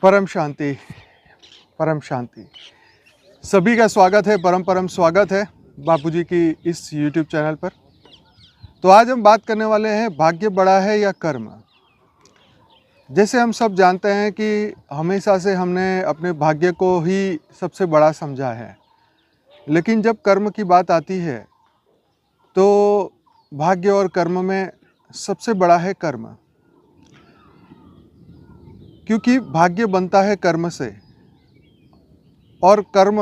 परम शांति, परम शांति। सभी का स्वागत है, परम परम स्वागत है बापूजी की इस YouTube चैनल पर। तो आज हम बात करने वाले हैं भाग्य बड़ा है या कर्म। जैसे हम सब जानते हैं कि हमेशा से हमने अपने भाग्य को ही सबसे बड़ा समझा है, लेकिन जब कर्म की बात आती है तो भाग्य और कर्म में सबसे बड़ा है कर्म, क्योंकि भाग्य बनता है कर्म से और कर्म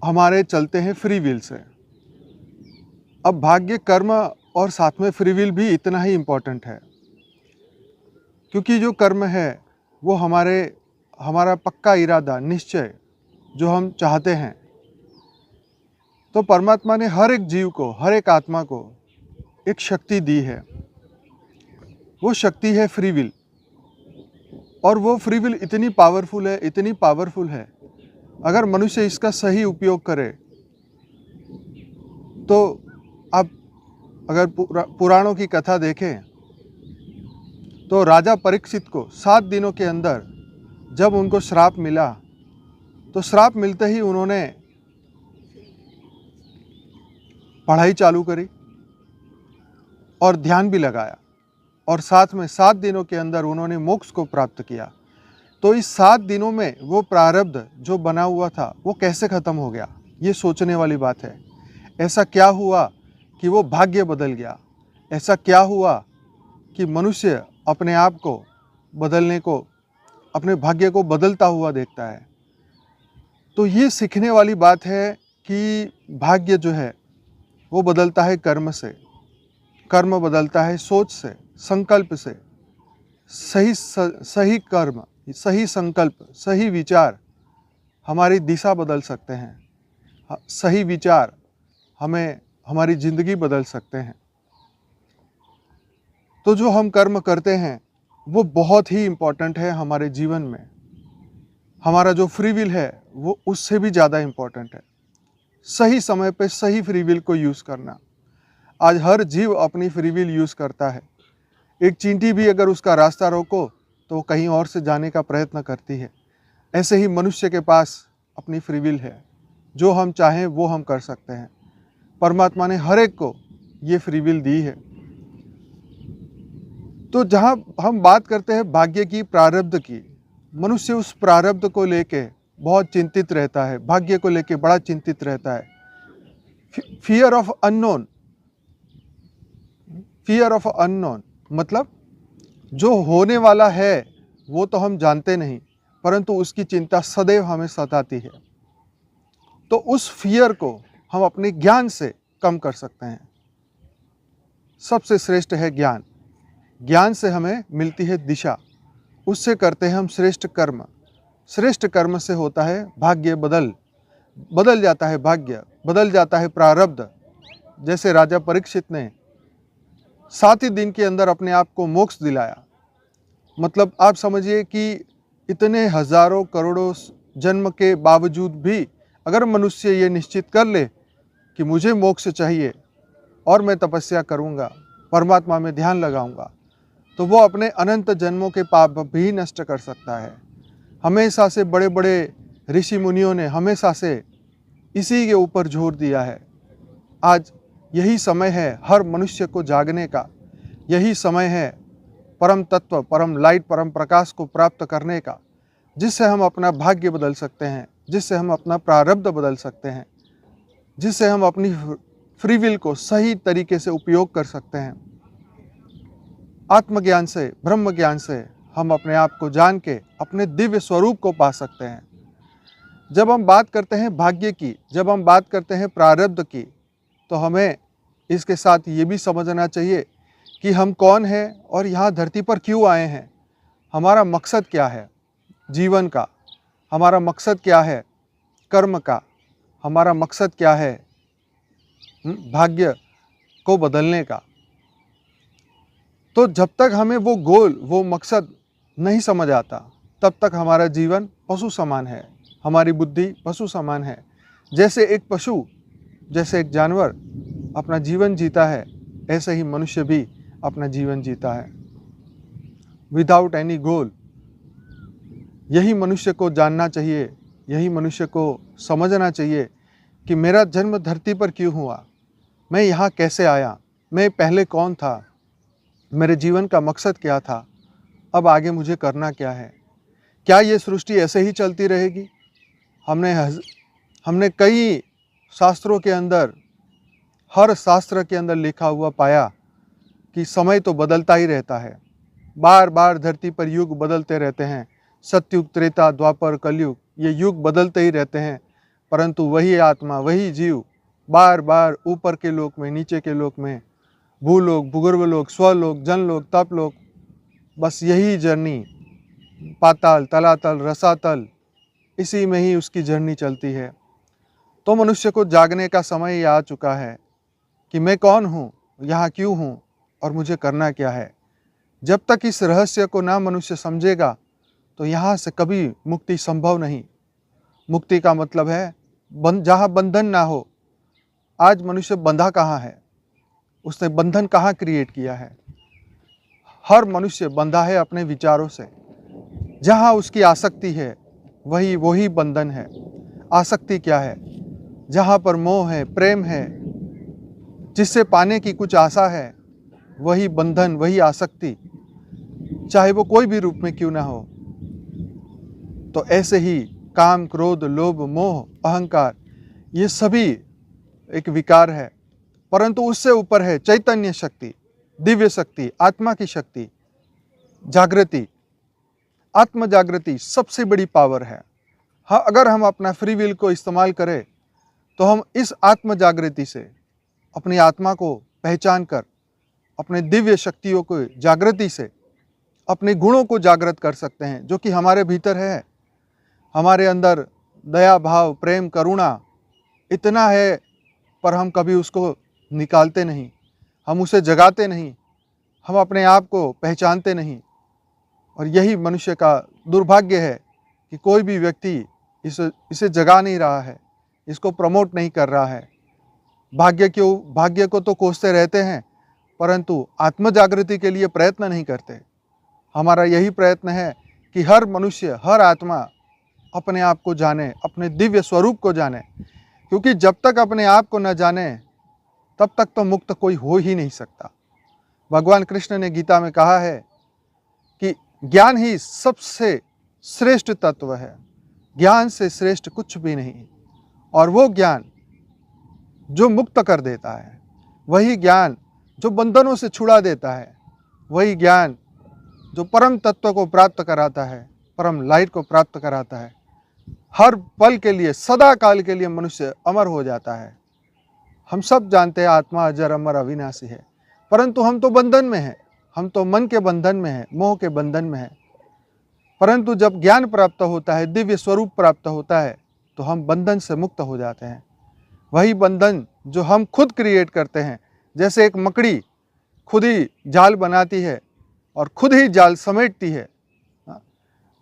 हमारे चलते हैं फ्री विल से। अब भाग्य, कर्म और साथ में फ्री विल भी इतना ही इम्पोर्टेंट है, क्योंकि जो कर्म है वो हमारा पक्का इरादा, निश्चय जो हम चाहते हैं। तो परमात्मा ने हर एक जीव को, हर एक आत्मा को एक शक्ति दी है। वो शक्ति है फ्री विल, और वो फ्री विल इतनी पावरफुल है, अगर मनुष्य इसका सही उपयोग करे तो आप अगर पुराणों की कथा देखें तो राजा परीक्षित को 7 दिनों के अंदर जब उनको श्राप मिला, तो श्राप मिलते ही उन्होंने पढ़ाई चालू करी और ध्यान भी लगाया, और साथ में 7 दिनों के अंदर उन्होंने मोक्ष को प्राप्त किया। तो इस 7 दिनों में वो प्रारब्ध जो बना हुआ था वो कैसे ख़त्म हो गया, ये सोचने वाली बात है। ऐसा क्या हुआ कि वो भाग्य बदल गया? ऐसा क्या हुआ कि मनुष्य अपने आप को बदलने को, अपने भाग्य को बदलता हुआ देखता है? तो ये सीखने वाली बात है कि भाग्य जो है वो बदलता है कर्म से, कर्म बदलता है सोच से, संकल्प से। सही कर्म, सही संकल्प, सही विचार हमारी दिशा बदल सकते हैं। सही विचार हमें हमारी ज़िंदगी बदल सकते हैं। तो जो हम कर्म करते हैं वो बहुत ही इम्पोर्टेंट है हमारे जीवन में। हमारा जो फ्री विल है वो उससे भी ज़्यादा इम्पोर्टेंट है। सही समय पे सही फ्री विल को यूज़ करना। आज हर जीव अपनी फ्री विल यूज़ करता है। एक चींटी भी अगर उसका रास्ता रोको तो वो कहीं और से जाने का प्रयत्न करती है। ऐसे ही मनुष्य के पास अपनी फ्री विल है, जो हम चाहें वो हम कर सकते हैं। परमात्मा ने हर एक को ये फ्री विल दी है। तो जहाँ हम बात करते हैं भाग्य की, प्रारब्ध की, मनुष्य उस प्रारब्ध को लेके बहुत चिंतित रहता है, भाग्य को लेके बड़ा चिंतित रहता है। Fear of unknown, fear of unknown मतलब जो होने वाला है वो तो हम जानते नहीं, परंतु उसकी चिंता सदैव हमें सताती है। तो उस फियर को हम अपने ज्ञान से कम कर सकते हैं। सबसे श्रेष्ठ है ज्ञान। ज्ञान से हमें मिलती है दिशा, उससे करते हैं हम श्रेष्ठ कर्म। श्रेष्ठ कर्म से होता है भाग्य बदल जाता है, भाग्य बदल जाता है प्रारब्ध। जैसे राजा परीक्षित ने 7 ही दिन के अंदर अपने आप को मोक्ष दिलाया। मतलब आप समझिए कि इतने हजारों करोड़ों जन्म के बावजूद भी अगर मनुष्य ये निश्चित कर ले कि मुझे मोक्ष चाहिए और मैं तपस्या करूँगा, परमात्मा में ध्यान लगाऊंगा, तो वो अपने अनंत जन्मों के पाप भी नष्ट कर सकता है। हमेशा से बड़े बड़े ऋषि मुनियों ने हमेशा से इसी के ऊपर जोर दिया है। आज यही समय है हर मनुष्य को जागने का। यही समय है परम तत्व, परम लाइट, परम प्रकाश को प्राप्त करने का, जिससे हम अपना भाग्य बदल सकते हैं, जिससे हम अपना प्रारब्ध बदल सकते हैं, जिससे हम अपनी फ्री विल को सही तरीके से उपयोग कर सकते हैं। आत्मज्ञान से, ब्रह्म ज्ञान से हम अपने आप को जान के अपने दिव्य स्वरूप को पा सकते हैं। जब हम बात करते हैं भाग्य की, जब हम बात करते हैं प्रारब्ध की, तो हमें इसके साथ ये भी समझना चाहिए कि हम कौन हैं और यहाँ धरती पर क्यों आए हैं। हमारा मकसद क्या है जीवन का, हमारा मकसद क्या है कर्म का, हमारा मकसद क्या है भाग्य को बदलने का। तो जब तक हमें वो गोल, वो मकसद नहीं समझ आता, तब तक हमारा जीवन पशु समान है, हमारी बुद्धि पशु समान है। जैसे एक पशु, जैसे एक जानवर अपना जीवन जीता है, ऐसे ही मनुष्य भी अपना जीवन जीता है विदाउट एनी गोल। यही मनुष्य को जानना चाहिए, यही मनुष्य को समझना चाहिए कि मेरा जन्म धरती पर क्यों हुआ, मैं यहाँ कैसे आया, मैं पहले कौन था, मेरे जीवन का मकसद क्या था, अब आगे मुझे करना क्या है। क्या ये सृष्टि ऐसे ही चलती रहेगी? हमने कई शास्त्रों के अंदर, हर शास्त्र के अंदर लिखा हुआ पाया कि समय तो बदलता ही रहता है। बार बार धरती पर युग बदलते रहते हैं। सतयुग, त्रेता, द्वापर, कलयुग, ये युग बदलते ही रहते हैं, परंतु वही आत्मा, वही जीव बार बार ऊपर के लोक में, नीचे के लोक में, भूलोक, भूगर्भलोक, स्वलोक, जनलोक, तपलोक, बस यही जर्नी, पाताल, तलातल, रसातल, इसी में ही उसकी जर्नी चलती है। तो मनुष्य को जागने का समय ही आ चुका है कि मैं कौन हूँ, यहाँ क्यों हूँ और मुझे करना क्या है। जब तक इस रहस्य को ना मनुष्य समझेगा तो यहाँ से कभी मुक्ति संभव नहीं। मुक्ति का मतलब है जहाँ बंधन ना हो। आज मनुष्य बंधा कहाँ है? उसने बंधन कहाँ क्रिएट किया है? हर मनुष्य बंधा है अपने विचारों से। जहाँ उसकी आसक्ति है वही बंधन है। आसक्ति क्या है? जहाँ पर मोह है, प्रेम है, जिससे पाने की कुछ आशा है, वही बंधन, वही आसक्ति, चाहे वो कोई भी रूप में क्यों ना हो। तो ऐसे ही काम, क्रोध, लोभ, मोह, अहंकार, ये सभी एक विकार है, परंतु उससे ऊपर है चैतन्य शक्ति, दिव्य शक्ति, आत्मा की शक्ति, जागृति। आत्म जागृति सबसे बड़ी पावर है। हाँ, अगर हम अपना फ्री विल को इस्तेमाल करें तो हम इस आत्म जागृति से अपनी आत्मा को पहचान कर, अपने दिव्य शक्तियों को जागृति से अपने गुणों को जागृत कर सकते हैं, जो कि हमारे भीतर है। हमारे अंदर दया, भाव, प्रेम, करुणा इतना है, पर हम कभी उसको निकालते नहीं, हम उसे जगाते नहीं, हम अपने आप को पहचानते नहीं। और यही मनुष्य का दुर्भाग्य है कि कोई भी व्यक्ति इसे जगा नहीं रहा है, इसको प्रमोट नहीं कर रहा है। भाग्य को तो कोसते रहते हैं, परंतु आत्म जागृति के लिए प्रयत्न नहीं करते। हमारा यही प्रयत्न है कि हर मनुष्य, हर आत्मा अपने आप को जाने, अपने दिव्य स्वरूप को जाने, क्योंकि जब तक अपने आप को न जाने तब तक तो मुक्त कोई हो ही नहीं सकता। भगवान कृष्ण ने गीता में कहा है कि ज्ञान ही सबसे श्रेष्ठ तत्व है, ज्ञान से श्रेष्ठ कुछ भी नहीं। और वो ज्ञान जो मुक्त कर देता है, वही ज्ञान जो बंधनों से छुड़ा देता है, वही ज्ञान जो परम तत्व को प्राप्त कराता है, परम लाइट को प्राप्त कराता है। हर पल के लिए, सदा काल के लिए मनुष्य अमर हो जाता है। हम सब जानते हैं आत्मा अजर, अमर, अविनाशी है, परंतु हम तो बंधन में हैं, हम तो मन के बंधन में हैं, मोह के बंधन में हैं। परंतु जब ज्ञान प्राप्त होता है, दिव्य स्वरूप प्राप्त होता है, तो हम बंधन से मुक्त हो जाते हैं। वही बंधन जो हम खुद क्रिएट करते हैं। जैसे एक मकड़ी खुद ही जाल बनाती है और खुद ही जाल समेटती है।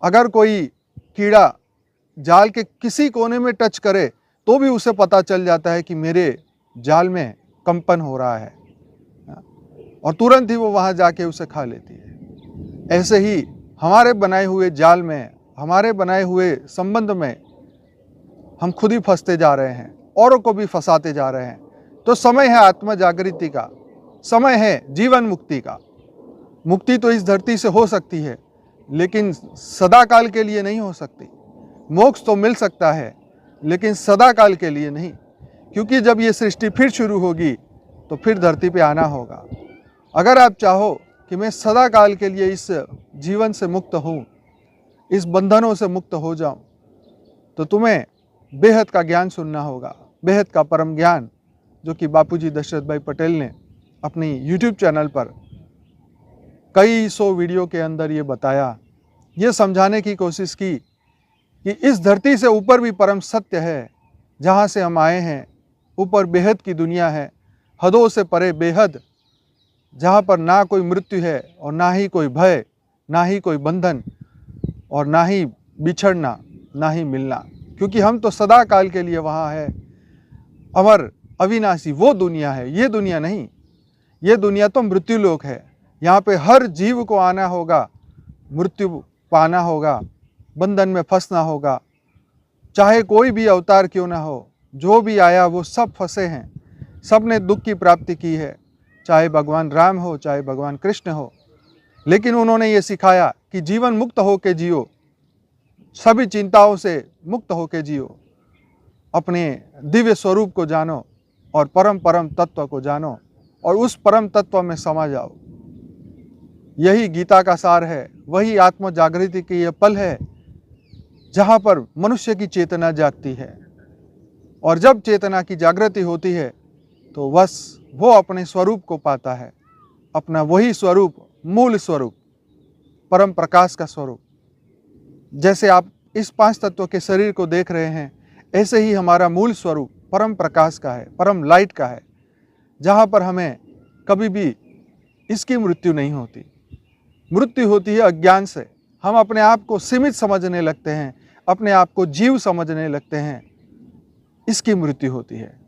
अगर कोई कीड़ा जाल के किसी कोने में टच करे तो भी उसे पता चल जाता है कि मेरे जाल में कंपन हो रहा है, और तुरंत ही वो वहाँ जाके उसे खा लेती है। ऐसे ही हमारे बनाए हुए जाल में, हमारे बनाए हुए संबंध में हम खुद ही फंसते जा रहे हैं, औरों को भी फंसाते जा रहे हैं। तो समय है आत्म जागृति का, समय है जीवन मुक्ति का। मुक्ति तो इस धरती से हो सकती है, लेकिन सदा काल के लिए नहीं हो सकती। मोक्ष तो मिल सकता है, लेकिन सदा काल के लिए नहीं, क्योंकि जब ये सृष्टि फिर शुरू होगी तो फिर धरती पे आना होगा। अगर आप चाहो कि मैं सदा काल के लिए इस जीवन से मुक्त हूँ, इस बंधनों से मुक्त हो जाऊँ, तो तुम्हें बेहद का ज्ञान सुनना होगा, बेहद का परम ज्ञान, जो कि बापूजी दशरथ भाई पटेल ने अपनी YouTube चैनल पर कई सौ वीडियो के अंदर ये बताया, ये समझाने की कोशिश की कि इस धरती से ऊपर भी परम सत्य है, जहाँ से हम आए हैं। ऊपर बेहद की दुनिया है, हदों से परे बेहद, जहाँ पर ना कोई मृत्यु है और ना ही कोई भय, ना ही कोई बंधन, और ना ही बिछड़ना, ना ही मिलना, क्योंकि हम तो सदा काल के लिए वहाँ है। अमर, अविनाशी वो दुनिया है, ये दुनिया नहीं। ये दुनिया तो मृत्यु लोक है। यहाँ पे हर जीव को आना होगा, मृत्यु पाना होगा, बंधन में फंसना होगा। चाहे कोई भी अवतार क्यों ना हो, जो भी आया वो सब फंसे हैं, सब ने दुख की प्राप्ति की है, चाहे भगवान राम हो, चाहे भगवान कृष्ण हो। लेकिन उन्होंने ये सिखाया कि जीवन मुक्त होके जियो, सभी चिंताओं से मुक्त होके जियो, अपने दिव्य स्वरूप को जानो और परम परम तत्व को जानो और उस परम तत्व में समा जाओ। यही गीता का सार है, वही आत्म जागृति की यह पल है जहाँ पर मनुष्य की चेतना जागती है। और जब चेतना की जागृति होती है तो बस वो अपने स्वरूप को पाता है, अपना वही स्वरूप, मूल स्वरूप, परम प्रकाश का स्वरूप। जैसे आप इस 5 तत्वों के शरीर को देख रहे हैं, ऐसे ही हमारा मूल स्वरूप परम प्रकाश का है, परम लाइट का है, जहाँ पर हमें कभी भी इसकी मृत्यु नहीं होती। मृत्यु होती है अज्ञान से। हम अपने आप को सीमित समझने लगते हैं, अपने आप को जीव समझने लगते हैं, इसकी मृत्यु होती है।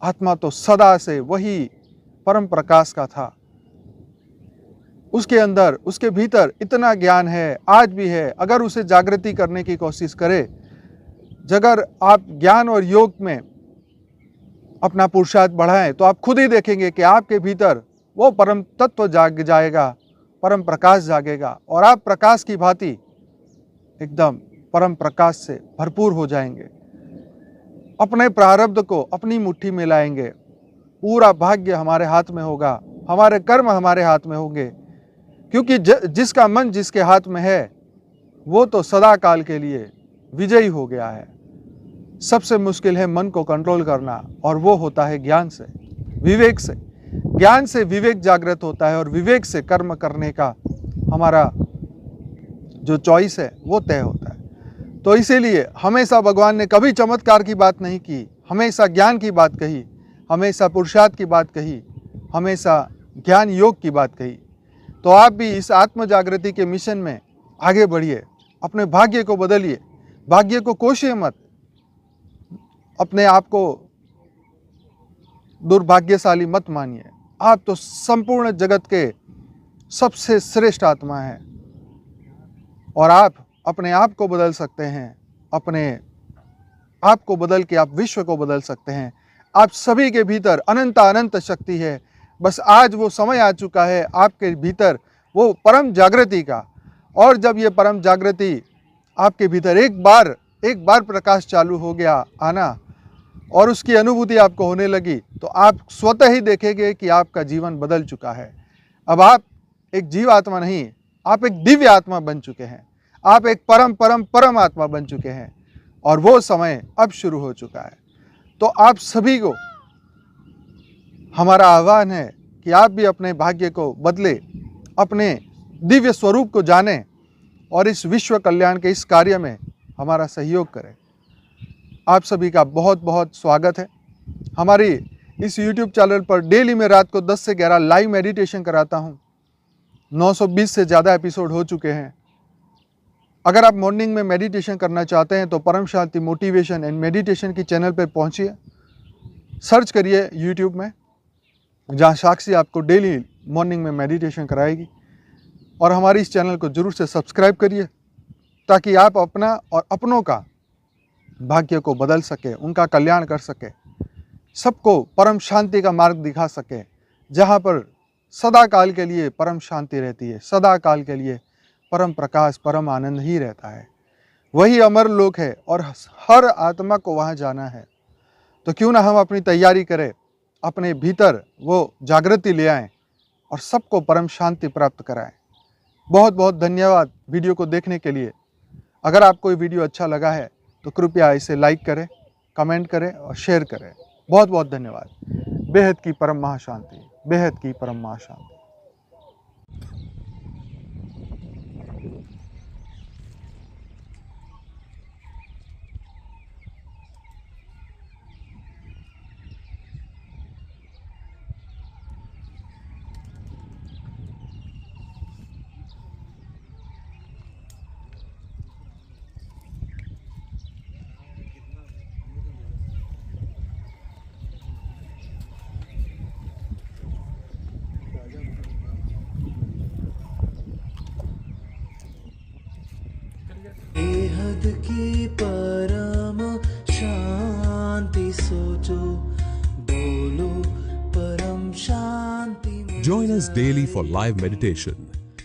आत्मा तो सदा से वही परम प्रकाश का था। उसके अंदर, उसके भीतर इतना ज्ञान है, आज भी है। अगर उसे जागृति करने की कोशिश करे, अगर आप ज्ञान और योग में अपना पुरुषार्थ बढ़ाएं, तो आप खुद ही देखेंगे कि आपके भीतर वो परम तत्व जाग जाएगा, परम प्रकाश जागेगा और आप प्रकाश की भांति एकदम परम प्रकाश से भरपूर हो जाएंगे। अपने प्रारब्ध को अपनी मुट्ठी में लाएंगे। पूरा भाग्य हमारे हाथ में होगा, हमारे कर्म हमारे हाथ में होंगे, क्योंकि जिसका मन जिसके हाथ में है वो तो सदा काल के लिए विजयी हो गया है। सबसे मुश्किल है मन को कंट्रोल करना, और वो होता है ज्ञान से, विवेक से। ज्ञान से विवेक जागृत होता है और विवेक से कर्म करने का हमारा जो चॉइस है वो तय होता है। तो इसीलिए हमेशा भगवान ने कभी चमत्कार की बात नहीं की, हमेशा ज्ञान की बात कही, हमेशा पुरुषार्थ की बात कही, हमेशा ज्ञान योग की बात कही। तो आप भी इस आत्म जागृति के मिशन में आगे बढ़िए, अपने भाग्य को बदलिए, भाग्य को कोशिए मत, अपने आप को दुर्भाग्यशाली मत मानिए। आप तो संपूर्ण जगत के सबसे श्रेष्ठ आत्मा हैं और आप अपने आप को बदल सकते हैं, अपने आप को बदल के आप विश्व को बदल सकते हैं। आप सभी के भीतर अनंत अनंत शक्ति है, बस आज वो समय आ चुका है आपके भीतर वो परम जागृति का। और जब ये परम जागृति आपके भीतर एक बार प्रकाश चालू हो गया आना और उसकी अनुभूति आपको होने लगी, तो आप स्वतः ही देखेंगे कि आपका जीवन बदल चुका है। अब आप एक जीव आत्मा नहीं, आप एक दिव्य आत्मा बन चुके हैं, आप एक परम परम परम आत्मा बन चुके हैं और वो समय अब शुरू हो चुका है। तो आप सभी को हमारा आह्वान है कि आप भी अपने भाग्य को बदले, अपने दिव्य स्वरूप को जानें और इस विश्व कल्याण के इस कार्य में हमारा सहयोग करें। आप सभी का बहुत बहुत स्वागत है। हमारी इस YouTube चैनल पर डेली मैं रात को 10 से 11 लाइव मेडिटेशन कराता हूँ। 920 से ज़्यादा एपिसोड हो चुके हैं। अगर आप मॉर्निंग में मेडिटेशन करना चाहते हैं तो परम शांति मोटिवेशन एंड मेडिटेशन की चैनल पर पहुँचिए, सर्च करिए YouTube में, जहाँ साक्षी आपको डेली मॉर्निंग में मेडिटेशन कराएगी। और हमारी इस चैनल को जरूर से सब्सक्राइब करिए ताकि आप अपना और अपनों का भाग्य को बदल सके, उनका कल्याण कर सके, सबको परम शांति का मार्ग दिखा सके, जहाँ पर सदा काल के लिए परम शांति रहती है, सदा काल के लिए परम प्रकाश, परम आनंद ही रहता है। वही अमर लोक है और हर आत्मा को वहाँ जाना है। तो क्यों ना हम अपनी तैयारी करें, अपने भीतर वो जागृति ले आएँ और सबको परम शांति प्राप्त कराएं। बहुत बहुत धन्यवाद वीडियो को देखने के लिए। अगर आपको ये वीडियो अच्छा लगा है तो कृपया इसे लाइक करें, कमेंट करें और शेयर करें। बहुत बहुत धन्यवाद। बेहद की परम महाशांति, बेहद की परम महाशांति। बेहद की परम शांति सोचो, बोलो परम शांति। Join us daily for live meditation,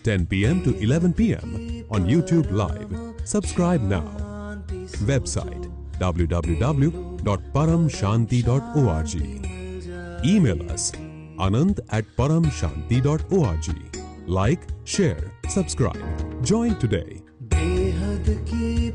10 p.m. to 11 p.m. on YouTube Live. Subscribe now. Website www.paramshanti.org. Email us anand@paramshanti.org. Like, share, subscribe. Join today. बेहद की